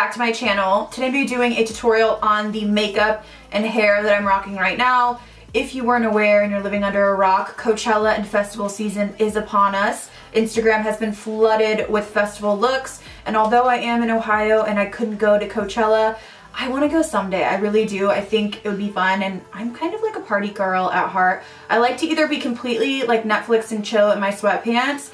back to my channel. Today I'm going to be doing a tutorial on the makeup and hair that I'm rocking right now. If you weren't aware and you're living under a rock, Coachella and festival season is upon us. Instagram has been flooded with festival looks, and although I am in Ohio and I couldn't go to Coachella, I want to go someday. I really do. I think it would be fun, and I'm kind of like a party girl at heart. I like to either be completely like Netflix and chill in my sweatpants,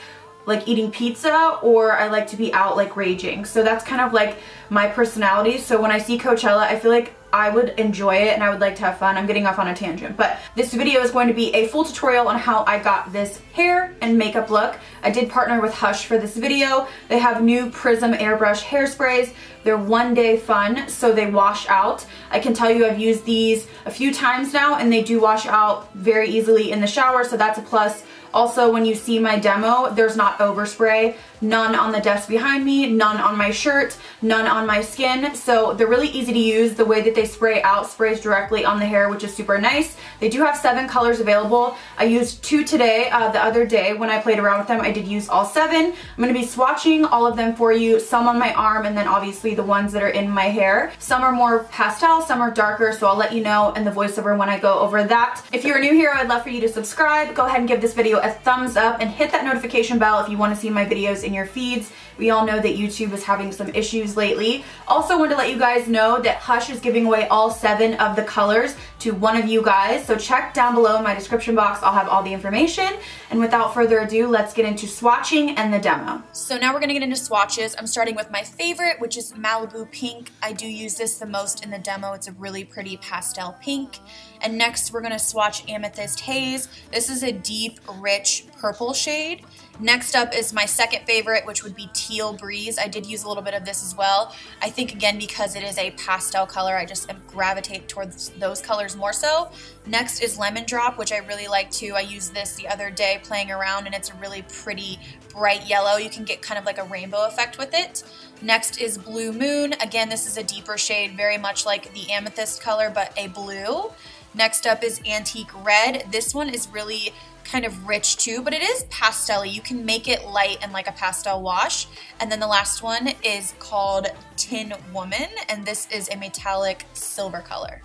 like eating pizza, or I like to be out like raging. So that's kind of like my personality. So when I see Coachella, I feel like I would enjoy it and I would like to have fun. I'm getting off on a tangent, but this video is going to be a full tutorial on how I got this hair and makeup look. I did partner with Hush for this video. They have new Prism airbrush hairsprays. They're one-day fun, so they wash out. I can tell you I've used these a few times now and they do wash out very easily in the shower, so that's a plus. Also, when you see my demo, there's not overspray. None on the desk behind me, none on my shirt, none on my skin. So they're really easy to use. The way that they spray out sprays directly on the hair, which is super nice. They do have 7 colors available. I used 2 today. The other day when I played around with them, I did use all 7. I'm going to be swatching all of them for you, some on my arm and then obviously the ones that are in my hair. Some are more pastel, some are darker, so I'll let you know in the voiceover when I go over that. If you're new here, I'd love for you to subscribe. Go ahead and give this video a thumbs up and hit that notification bell if you want to see my videos in your feeds. We all know that YouTube is having some issues lately. Also wanted to let you guys know that Hush is giving away all 7 of the colors to one of you guys. So check down below in my description box. I'll have all the information. And without further ado, let's get into swatching and the demo. So now we're going to get into swatches. I'm starting with my favorite, which is Malibu Pink. I do use this the most in the demo. It's a really pretty pastel pink. And next we're going to swatch Amethyst Haze. This is a deep, rich purple shade. Next up is my second favorite, which would be Teal Breeze. I did use a little bit of this as well. I think again because it is a pastel color, I just gravitate towards those colors more so. Next is Lemon Drop, which I really like too. I used this the other day playing around and it's a really pretty bright yellow. You can get kind of like a rainbow effect with it. Next is Blue Moon. Again, this is a deeper shade, very much like the amethyst color, but a blue. Next up is Antique Red. This one is really kind of rich too, but it is pastel-y. You can make it light and like a pastel wash. And then the last one is called Tin Woman, and this is a metallic silver color.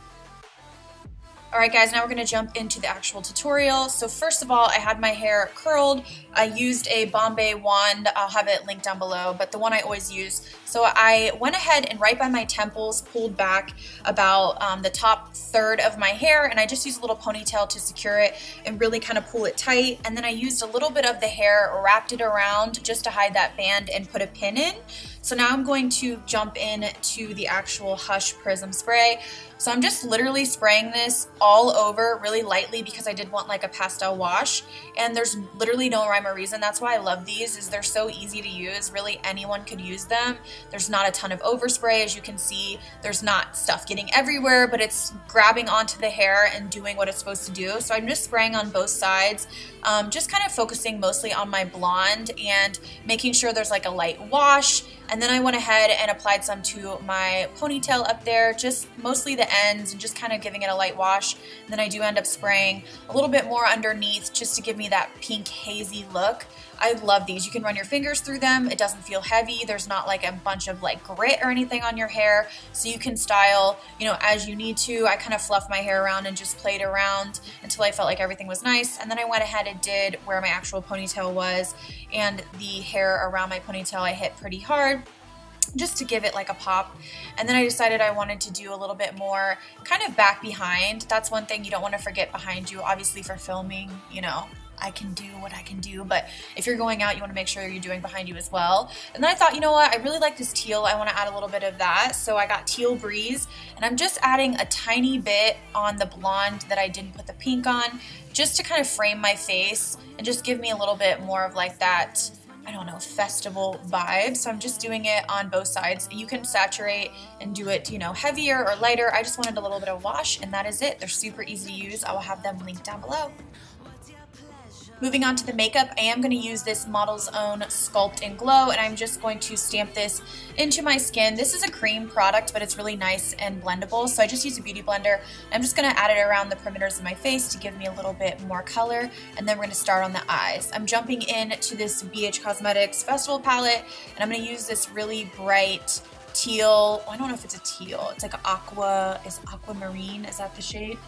Alright guys, now we're going to jump into the actual tutorial. So first of all, I had my hair curled. I used a Bombay wand. I'll have it linked down below, but the one I always use. So I went ahead and right by my temples pulled back about the top third of my hair, and I just used a little ponytail to secure it and really kind of pull it tight. And then I used a little bit of the hair, wrapped it around just to hide that band and put a pin in. So now I'm going to jump in to the actual Hush Prism spray. So I'm just literally spraying this all over really lightly because I did want like a pastel wash, and there's literally no rhyme or reason. That's why I love these, is they're so easy to use. Really anyone could use them. There's not a ton of overspray, as you can see. There's not stuff getting everywhere, but it's grabbing onto the hair and doing what it's supposed to do. So I'm just spraying on both sides, just kind of focusing mostly on my blonde and making sure there's like a light wash. And then I went ahead and applied some to my ponytail up there, just mostly the ends, and just kind of giving it a light wash. And then I do end up spraying a little bit more underneath just to give me that pink hazy look. I love these. You can run your fingers through them. It doesn't feel heavy. There's not like a bunch of like grit or anything on your hair. So you can style, you know, as you need to. I kind of fluffed my hair around and just played around until I felt like everything was nice. And then I went ahead and did where my actual ponytail was, and the hair around my ponytail I hit pretty hard, just to give it like a pop. And then I decided I wanted to do a little bit more kind of back behind. That's one thing you don't want to forget behind you. Obviously for filming, you know, I can do what I can do, but if you're going out, you want to make sure you're doing behind you as well. And then I thought, you know what, I really like this teal. I want to add a little bit of that. So I got Teal Breeze, and I'm just adding a tiny bit on the blonde that I didn't put the pink on, just to kind of frame my face and just give me a little bit more of like that, I don't know, festival vibe. So I'm just doing it on both sides. You can saturate and do it, you know, heavier or lighter. I just wanted a little bit of wash, and that is it. They're super easy to use. I will have them linked down below. Moving on to the makeup, I am going to use this Model's Own Sculpt and Glow, and I'm just going to stamp this into my skin. This is a cream product, but it's really nice and blendable, so I just use a beauty blender. I'm just going to add it around the perimeters of my face to give me a little bit more color, and then we're going to start on the eyes. I'm jumping into this BH Cosmetics Festival palette, and I'm going to use this really bright teal, I don't know if it's a teal, it's like aqua, is aquamarine, is that the shade?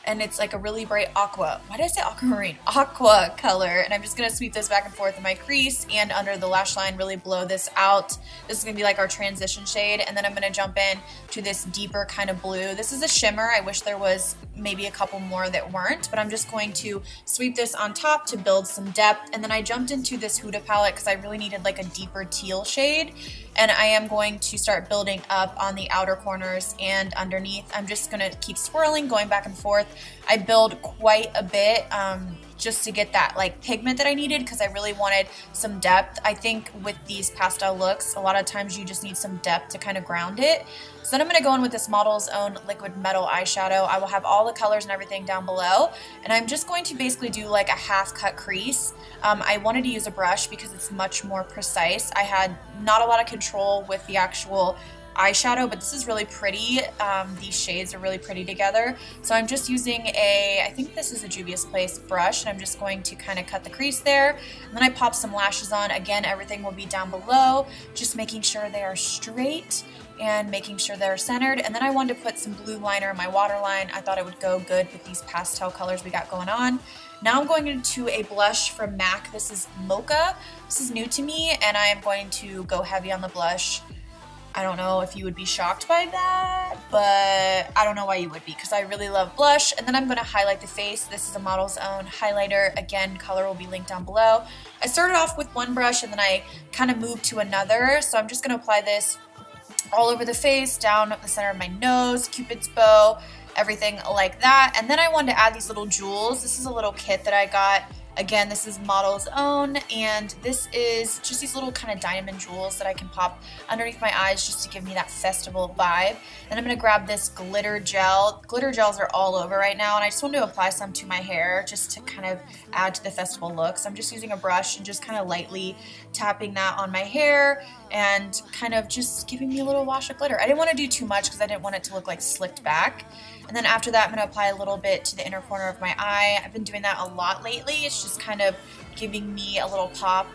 And it's like a really bright aqua. Why did I say aquamarine? Aqua color. And I'm just gonna sweep this back and forth in my crease and under the lash line, really blow this out. This is gonna be like our transition shade. And then I'm gonna jump in to this deeper kind of blue. This is a shimmer. I wish there was maybe a couple more that weren't, but I'm just going to sweep this on top to build some depth. And then I jumped into this Huda palette because I really needed like a deeper teal shade. And I am going to start building up on the outer corners and underneath. I'm just gonna keep swirling, going back and forth. I build quite a bit just to get that like pigment that I needed because I really wanted some depth. I think with these pastel looks, a lot of times you just need some depth to kind of ground it. So then I'm going to go in with this Model's Own Liquid Metal eyeshadow. I will have all the colors and everything down below. And I'm just going to basically do like a half cut crease. I wanted to use a brush because it's much more precise. I had not a lot of control with the actual eyeshadow, but this is really pretty. These shades are really pretty together. So I'm just using I think this is a Juvia's Place brush, and I'm just going to kind of cut the crease there. And then I pop some lashes on. Again, everything will be down below, just making sure they are straight and making sure they're centered. And then I wanted to put some blue liner in my waterline. I thought it would go good with these pastel colors we got going on. Now I'm going into a blush from MAC. This is Mocha. This is new to me, and I am going to go heavy on the blush. I don't know if you would be shocked by that, but I don't know why you would be because I really love blush. And then I'm going to highlight the face. This is a Model's Own highlighter. Again, color will be linked down below. I started off with one brush and then I kind of moved to another. So I'm just going to apply this all over the face, down the center of my nose, Cupid's bow, everything like that. And then I wanted to add these little jewels. This is a little kit that I got. Again, this is Model's Own, and this is just these little kind of diamond jewels that I can pop underneath my eyes just to give me that festival vibe. And I'm going to grab this glitter gel. Glitter gels are all over right now, and I just want to apply some to my hair just to kind of add to the festival look. So I'm just using a brush and just kind of lightly tapping that on my hair and kind of just giving me a little wash of glitter. I didn't want to do too much because I didn't want it to look like slicked back. And then after that, I'm going to apply a little bit to the inner corner of my eye. I've been doing that a lot lately. It's just kind of giving me a little pop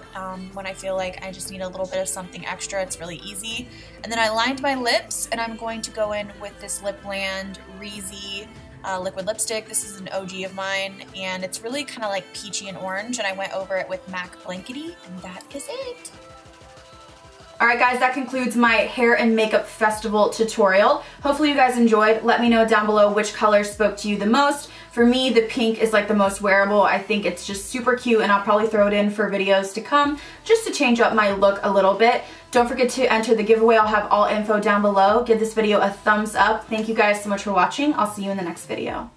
when I feel like I just need a little bit of something extra. It's really easy. And then I lined my lips, and I'm going to go in with this Lipland Rezy liquid lipstick. This is an OG of mine, and it's really kind of like peachy and orange, and I went over it with MAC Blankety, and that is it. Alright guys, that concludes my hair and makeup festival tutorial. Hopefully you guys enjoyed. Let me know down below which color spoke to you the most. For me, the pink is like the most wearable. I think it's just super cute, and I'll probably throw it in for videos to come just to change up my look a little bit. Don't forget to enter the giveaway. I'll have all info down below. Give this video a thumbs up. Thank you guys so much for watching. I'll see you in the next video.